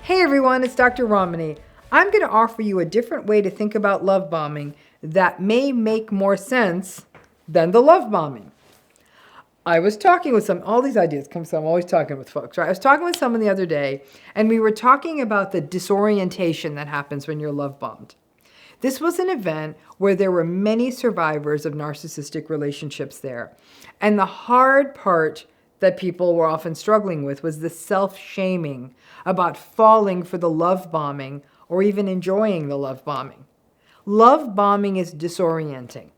Hey everyone, it's Dr. Ramani. I'm going to offer you a different way to think about love bombing that may make more sense than the love bombing. I was talking with all these ideas come from, I'm always talking with folks, right? I was talking with someone the other day, and we were talking about the disorientation that happens when you're love bombed. This was an event where there were many survivors of narcissistic relationships there. And the hard part that people were often struggling with was the self-shaming about falling for the love bombing or even enjoying the love bombing. Love bombing is disorienting.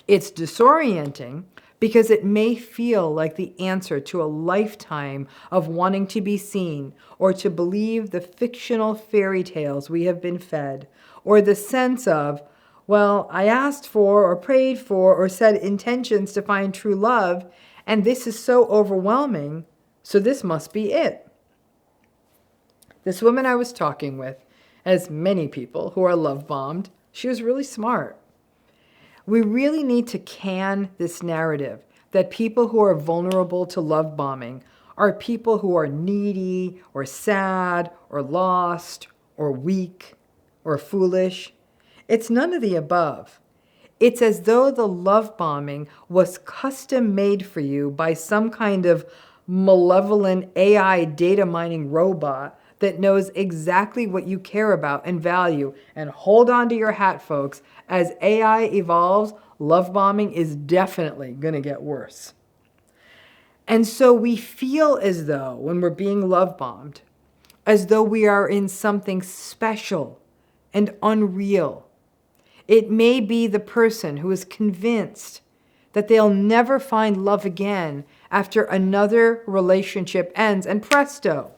It's disorienting because it may feel like the answer to a lifetime of wanting to be seen or to believe the fictional fairy tales we have been fed, or the sense of, well, I asked for or prayed for or said intentions to find true love, and this is so overwhelming, so this must be it. This woman I was talking with, as many people who are love bombed, she was really smart. We really need to can this narrative that people who are vulnerable to love bombing are people who are needy or sad or lost or weak or foolish. It's none of the above. It's as though the love bombing was custom made for you by some kind of malevolent AI data mining robot that knows exactly what you care about and value. And hold on to your hat, folks. As AI evolves, love bombing is definitely going to get worse. And so we feel as though, when we're being love bombed, as though we are in something special and unreal. It may be the person who is convinced that they'll never find love again after another relationship ends, and presto,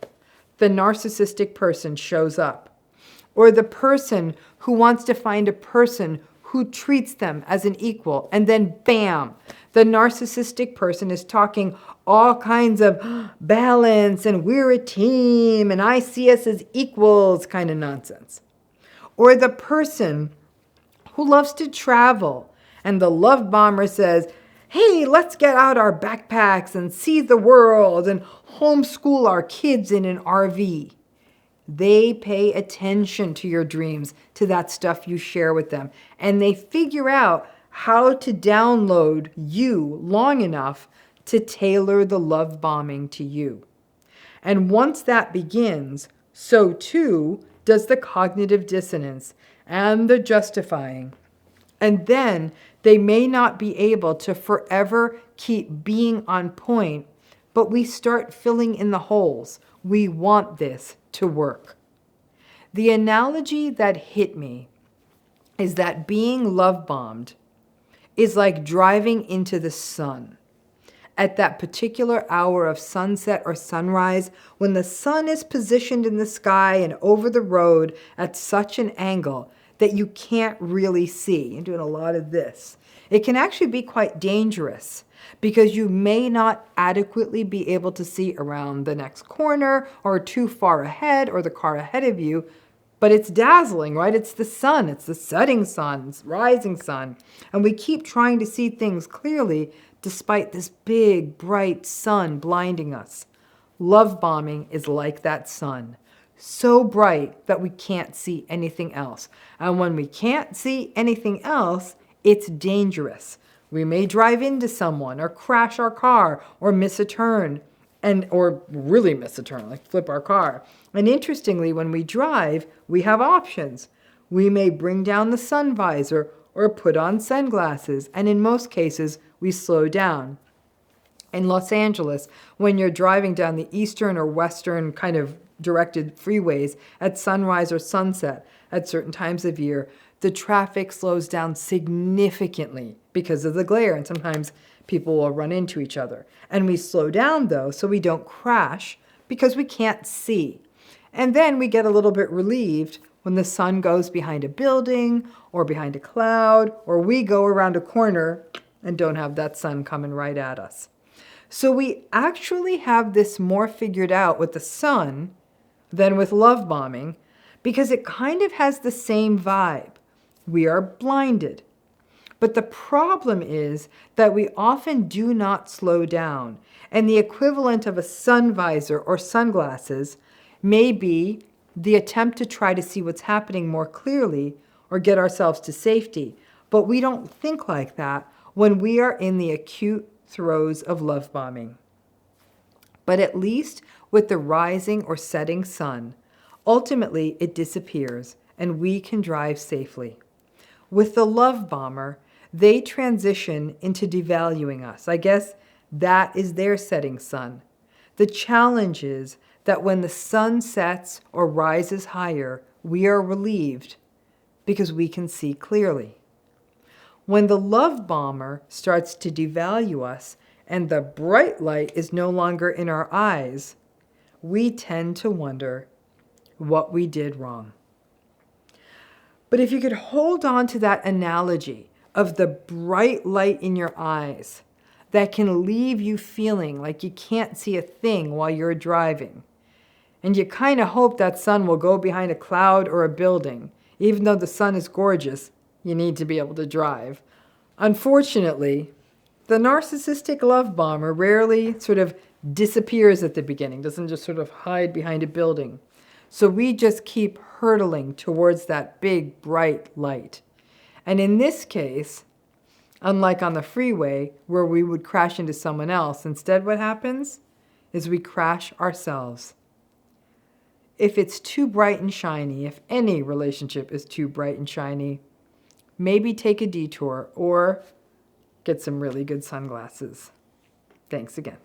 the narcissistic person shows up. Or the person who wants to find a person who treats them as an equal, and then bam, the narcissistic person is talking all kinds of balance and we're a team and I see us as equals kind of nonsense. Or the person who loves to travel, and the love bomber says, hey, let's get out our backpacks and see the world and homeschool our kids in an RV. They pay attention to your dreams, to that stuff you share with them, and they figure out how to download you long enough to tailor the love bombing to you. And once that begins, so too does the cognitive dissonance and the justifying. And then they may not be able to forever keep being on point, but we start filling in the holes. We want this to work. The analogy that hit me is that being love bombed is like driving into the sun. At that particular hour of sunset or sunrise, when the sun is positioned in the sky and over the road at such an angle that you can't really see. You're doing a lot of this. It can actually be quite dangerous because you may not adequately be able to see around the next corner or too far ahead or the car ahead of you, but it's dazzling, right? It's the sun, it's the setting sun, it's rising sun, and we keep trying to see things clearly despite this big, bright sun blinding us. Love bombing is like that sun. So bright that we can't see anything else. And when we can't see anything else, it's dangerous. We may drive into someone or crash our car or miss a turn, or really miss a turn, like flip our car. And interestingly, when we drive, we have options. We may bring down the sun visor or put on sunglasses, and in most cases, we slow down. In Los Angeles, when you're driving down the eastern or western kind of directed freeways at sunrise or sunset at certain times of year, the traffic slows down significantly because of the glare, and sometimes people will run into each other. And we slow down, though, so we don't crash because we can't see. And then we get a little bit relieved when the sun goes behind a building or behind a cloud, or we go around a corner and don't have that sun coming right at us. So we actually have this more figured out with the sun than with love bombing because it kind of has the same vibe. We are blinded. But the problem is that we often do not slow down, and the equivalent of a sun visor or sunglasses may be the attempt to try to see what's happening more clearly or get ourselves to safety. But we don't think like that when we are in the acute throes of love bombing. But at least with the rising or setting sun, ultimately it disappears and we can drive safely. With the love bomber, they transition into devaluing us. I guess that is their setting sun. The challenge is that when the sun sets or rises higher, we are relieved because we can see clearly. When the love bomber starts to devalue us and the bright light is no longer in our eyes, we tend to wonder what we did wrong. But if you could hold on to that analogy of the bright light in your eyes that can leave you feeling like you can't see a thing while you're driving, and you kind of hope that sun will go behind a cloud or a building, even though the sun is gorgeous, you need to be able to drive. Unfortunately, the narcissistic love bomber rarely sort of disappears at the beginning, doesn't just sort of hide behind a building. So we just keep hurtling towards that big, bright light. And in this case, unlike on the freeway where we would crash into someone else, instead what happens is we crash ourselves. If it's too bright and shiny, if any relationship is too bright and shiny, maybe take a detour or get some really good sunglasses. Thanks again.